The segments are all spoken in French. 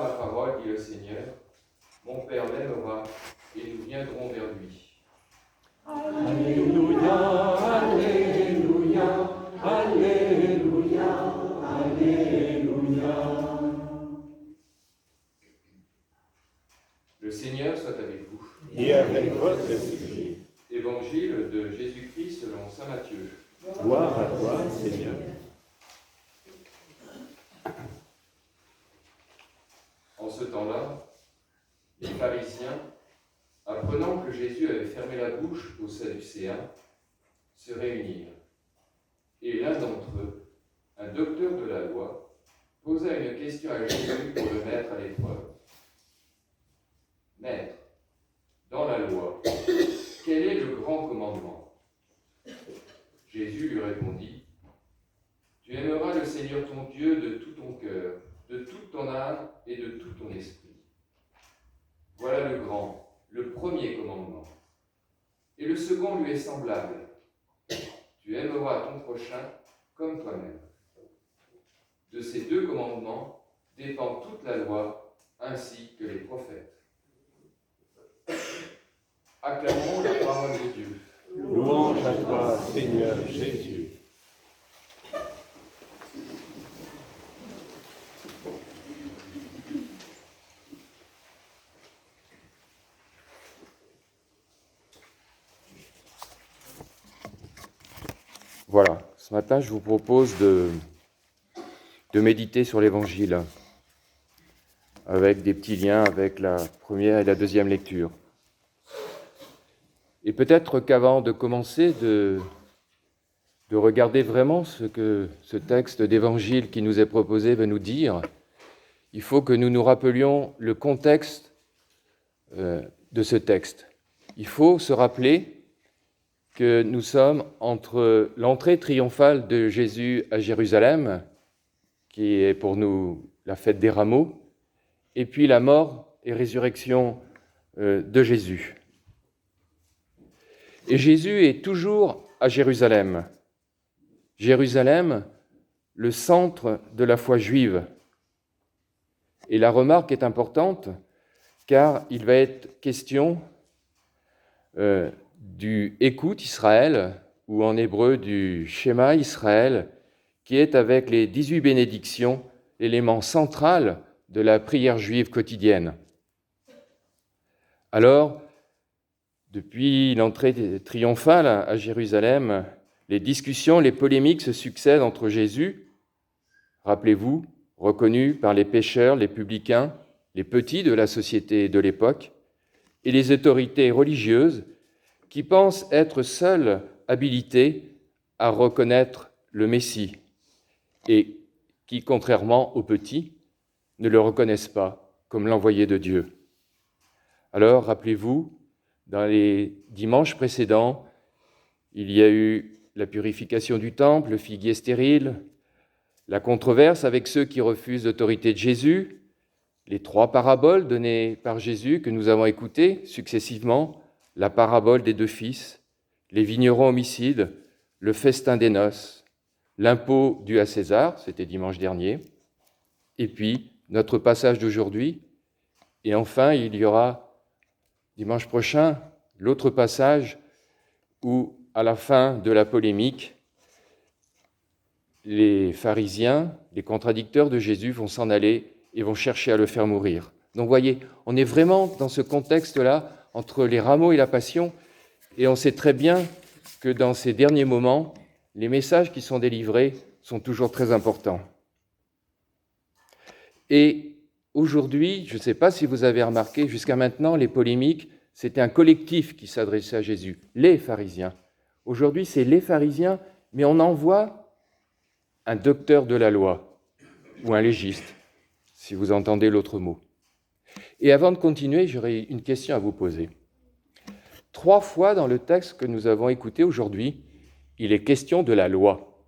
ma parole, dit le Seigneur. Mon Père l'aimera et nous viendrons vers lui. Alléluia, Alléluia, Alléluia, Alléluia. Le Seigneur soit avec vous. Et avec votre esprit. Évangile de Jésus-Christ selon saint Matthieu. Gloire à toi, Seigneur. En ce temps-là, les pharisiens, apprenant que Jésus avait fermé la bouche aux Sadducéens, se réunirent. Et l'un d'entre eux, un docteur de la loi, posa une question à Jésus pour le mettre à l'épreuve. Maître, dans la loi, quel est le grand commandement? Jésus lui répondit, tu aimeras le Seigneur ton Dieu de tout ton cœur, de toute ton âme et de tout ton esprit. Voilà le grand, le premier commandement. Et le second lui est semblable. Tu aimeras ton prochain comme toi-même. De ces deux commandements dépend toute la loi ainsi que les prophètes. Acclamons la parole de Dieu. Louange à toi, Seigneur Jésus. Voilà, ce matin je vous propose de méditer sur l'Évangile avec des petits liens avec la première et la deuxième lecture. Et peut-être qu'avant de commencer, de regarder vraiment ce que ce texte d'Évangile qui nous est proposé veut nous dire, il faut que nous nous rappelions le contexte de ce texte. Il faut se rappeler que nous sommes entre l'entrée triomphale de Jésus à Jérusalem, qui est pour nous la fête des rameaux, et puis la mort et résurrection de Jésus. Et Jésus est toujours à Jérusalem. Jérusalem, le centre de la foi juive. Et la remarque est importante, car il va être question du Écoute Israël, ou en hébreu du Shema Israël, qui est avec les 18 bénédictions l'élément central de la prière juive quotidienne. Alors, depuis l'entrée triomphale à Jérusalem, les discussions, les polémiques se succèdent entre Jésus, rappelez-vous, reconnu par les pécheurs, les publicains, les petits de la société de l'époque, et les autorités religieuses qui pensent être seules habilitées à reconnaître le Messie et qui, contrairement aux petits, ne le reconnaissent pas comme l'envoyé de Dieu. Alors, rappelez-vous, dans les dimanches précédents, il y a eu la purification du temple, le figuier stérile, la controverse avec ceux qui refusent l'autorité de Jésus, les 3 paraboles données par Jésus que nous avons écoutées successivement, la parabole des 2 fils, les vignerons homicides, le festin des noces, l'impôt dû à César, c'était dimanche dernier, et puis notre passage d'aujourd'hui, et enfin il y aura dimanche prochain l'autre passage où, à la fin de la polémique, les pharisiens, les contradicteurs de Jésus vont s'en aller et vont chercher à le faire mourir. Donc voyez, on est vraiment dans ce contexte-là, entre les rameaux et la passion, et on sait très bien que dans ces derniers moments, les messages qui sont délivrés sont toujours très importants. Et aujourd'hui, je ne sais pas si vous avez remarqué, jusqu'à maintenant, les polémiques, c'était un collectif qui s'adressait à Jésus, les pharisiens. Aujourd'hui, c'est les pharisiens, mais on envoie un docteur de la loi, ou un légiste, si vous entendez l'autre mot. Et avant de continuer, j'aurais une question à vous poser. 3 fois dans le texte que nous avons écouté aujourd'hui, il est question de la loi.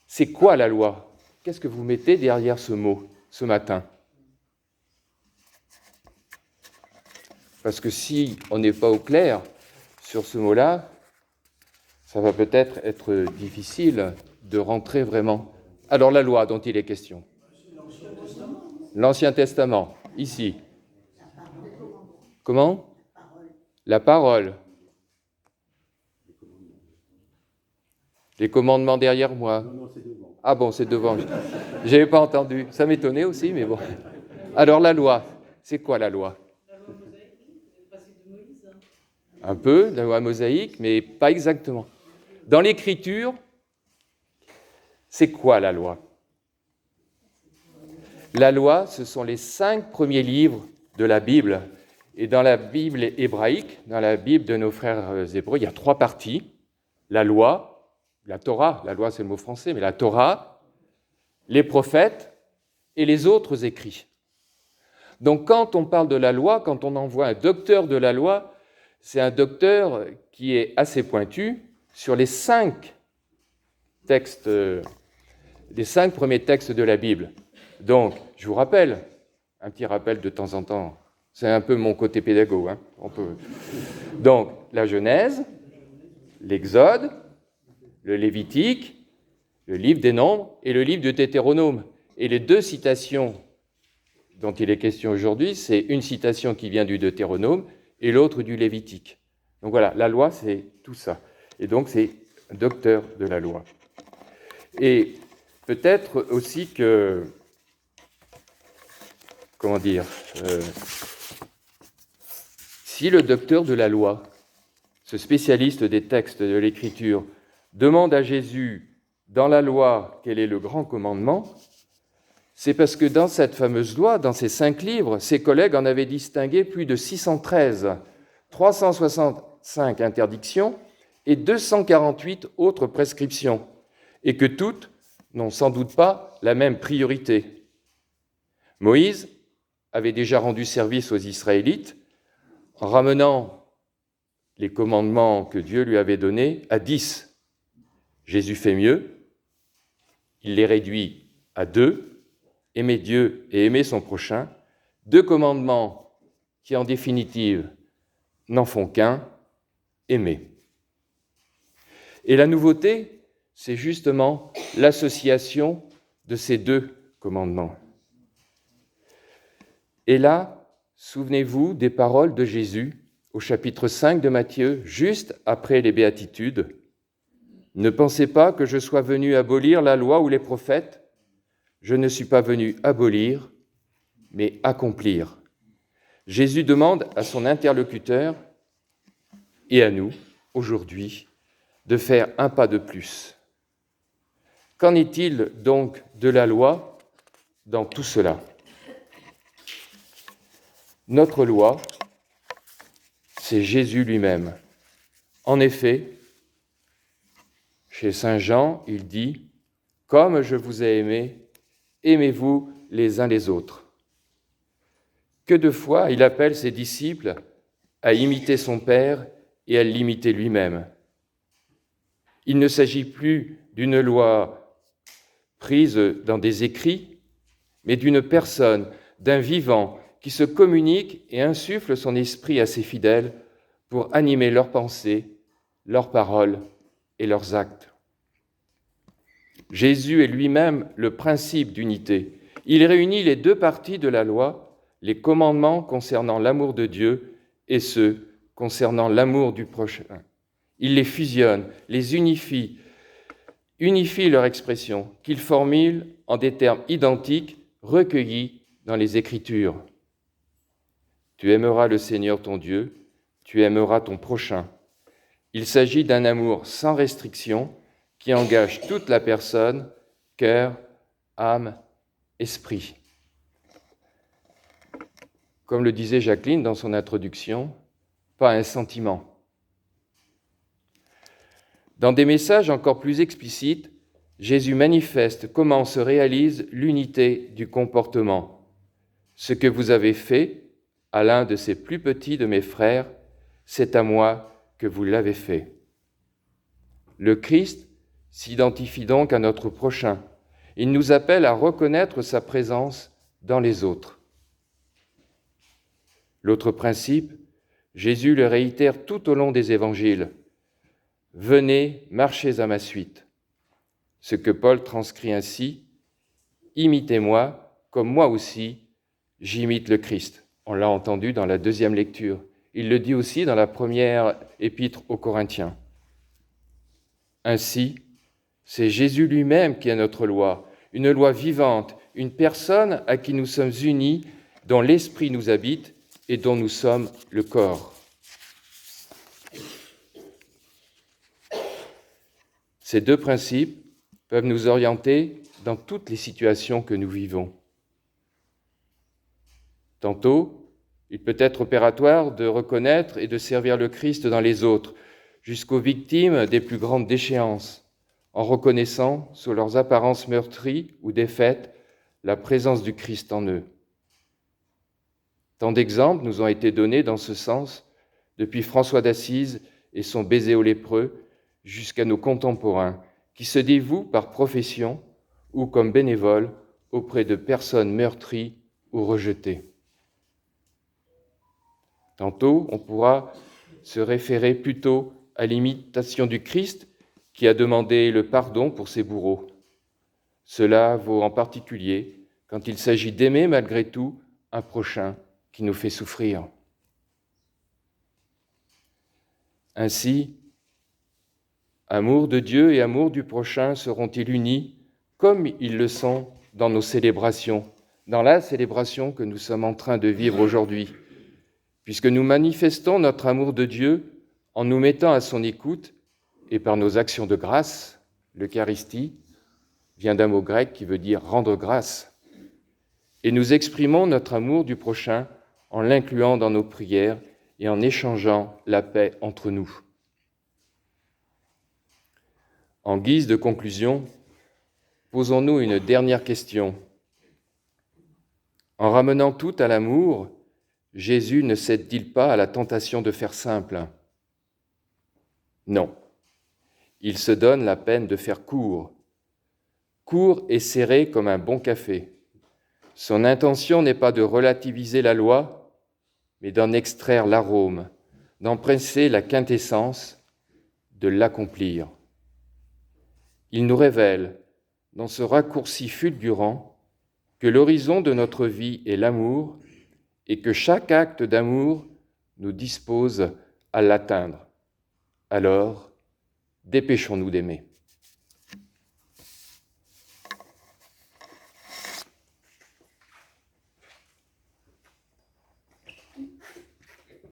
C'est quoi la loi? Qu'est-ce que vous mettez derrière ce mot, ce matin? Parce que si on n'est pas au clair sur ce mot-là, ça va peut-être être difficile de rentrer vraiment. Alors la loi dont il est question. l'Ancien Testament, ici. Comment? La parole. Les commandements derrière moi. Non, c'est devant. Ah bon, c'est devant. Je n'avais pas entendu. Ça m'étonnait aussi, mais bon. Alors la loi, c'est quoi la loi? La loi mosaïque, c'est le principe de Moïse. Un peu, la loi mosaïque, mais pas exactement. Dans l'Écriture, c'est quoi la loi? La loi, ce sont les 5 premiers livres de la Bible. Et dans la Bible hébraïque, dans la Bible de nos frères hébreux, il y a 3 parties. La loi, la Torah, la loi c'est le mot français, mais la Torah, les prophètes et les autres écrits. Donc quand on parle de la loi, quand on envoie un docteur de la loi, c'est un docteur qui est assez pointu sur les 5 textes, les 5 premiers textes de la Bible. Donc, je vous rappelle, un petit rappel de temps en temps, c'est un peu mon côté pédago. Hein, Donc, la Genèse, l'Exode, le Lévitique, le livre des Nombres et le livre de Deutéronome. Et les 2 citations dont il est question aujourd'hui, c'est une citation qui vient du Deutéronome et l'autre du Lévitique. Donc voilà, la loi, c'est tout ça. Et donc, c'est un docteur de la loi. Et peut-être aussi que, comment dire, si le docteur de la loi, ce spécialiste des textes de l'Écriture, demande à Jésus, dans la loi, quel est le grand commandement, c'est parce que dans cette fameuse loi, dans ces 5 livres, ses collègues en avaient distingué plus de 613, 365 interdictions et 248 autres prescriptions, et que toutes n'ont sans doute pas la même priorité. Moïse avait déjà rendu service aux Israélites en ramenant les commandements que Dieu lui avait donnés à 10. Jésus fait mieux, il les réduit à 2, aimer Dieu et aimer son prochain, 2 commandements qui en définitive n'en font qu'un, aimer. Et la nouveauté, c'est justement l'association de ces 2 commandements. Et là, souvenez-vous des paroles de Jésus au chapitre 5 de Matthieu, juste après les béatitudes. « Ne pensez pas que je sois venu abolir la loi ou les prophètes. Je ne suis pas venu abolir, mais accomplir. » Jésus demande à son interlocuteur et à nous, aujourd'hui, de faire un pas de plus. Qu'en est-il donc de la loi dans tout cela? Notre loi, c'est Jésus lui-même. En effet, chez Saint Jean, il dit « Comme je vous ai aimés, aimez-vous les uns les autres. » Que de fois il appelle ses disciples à imiter son Père et à l'imiter lui-même. Il ne s'agit plus d'une loi prise dans des écrits, mais d'une personne, d'un vivant qui se communique et insuffle son esprit à ses fidèles pour animer leurs pensées, leurs paroles et leurs actes. Jésus est lui-même le principe d'unité. Il réunit les 2 parties de la loi, les commandements concernant l'amour de Dieu et ceux concernant l'amour du prochain. Il les fusionne, les unifie leur expression, qu'il formule en des termes identiques recueillis dans les Écritures. Tu aimeras le Seigneur ton Dieu, tu aimeras ton prochain. Il s'agit d'un amour sans restriction qui engage toute la personne, cœur, âme, esprit. Comme le disait Jacqueline dans son introduction, pas un sentiment. Dans des messages encore plus explicites, Jésus manifeste comment se réalise l'unité du comportement. Ce que vous avez fait à l'un de ces plus petits de mes frères, c'est à moi que vous l'avez fait. Le Christ s'identifie donc à notre prochain. Il nous appelle à reconnaître sa présence dans les autres. L'autre principe, Jésus le réitère tout au long des évangiles. « Venez, marchez à ma suite ». Ce que Paul transcrit ainsi, « Imitez-moi, comme moi aussi, j'imite le Christ. On l'a entendu dans la deuxième lecture. Il le dit aussi dans la première épître aux Corinthiens. Ainsi, c'est Jésus lui-même qui est notre loi, une loi vivante, une personne à qui nous sommes unis, dont l'Esprit nous habite et dont nous sommes le corps. Ces deux principes peuvent nous orienter dans toutes les situations que nous vivons. Tantôt, il peut être opératoire de reconnaître et de servir le Christ dans les autres, jusqu'aux victimes des plus grandes déchéances, en reconnaissant, sous leurs apparences meurtries ou défaites, la présence du Christ en eux. Tant d'exemples nous ont été donnés dans ce sens, depuis François d'Assise et son baiser aux lépreux, jusqu'à nos contemporains, qui se dévouent par profession ou comme bénévoles auprès de personnes meurtries ou rejetées. Tantôt, on pourra se référer plutôt à l'imitation du Christ qui a demandé le pardon pour ses bourreaux. Cela vaut en particulier quand il s'agit d'aimer malgré tout un prochain qui nous fait souffrir. Ainsi, amour de Dieu et amour du prochain seront-ils unis comme ils le sont dans nos célébrations, dans la célébration que nous sommes en train de vivre aujourd'hui, puisque nous manifestons notre amour de Dieu en nous mettant à son écoute et par nos actions de grâce. L'Eucharistie vient d'un mot grec qui veut dire rendre grâce. Et nous exprimons notre amour du prochain en l'incluant dans nos prières et en échangeant la paix entre nous. En guise de conclusion, posons-nous une dernière question. En ramenant tout à l'amour, Jésus ne cède-t-il pas à la tentation de faire simple ? Non. Il se donne la peine de faire court et serré comme un bon café. Son intention n'est pas de relativiser la loi, mais d'en extraire l'arôme, d'en presser la quintessence, de l'accomplir. Il nous révèle, dans ce raccourci fulgurant, que l'horizon de notre vie est l'amour et que chaque acte d'amour nous dispose à l'atteindre. Alors, dépêchons-nous d'aimer.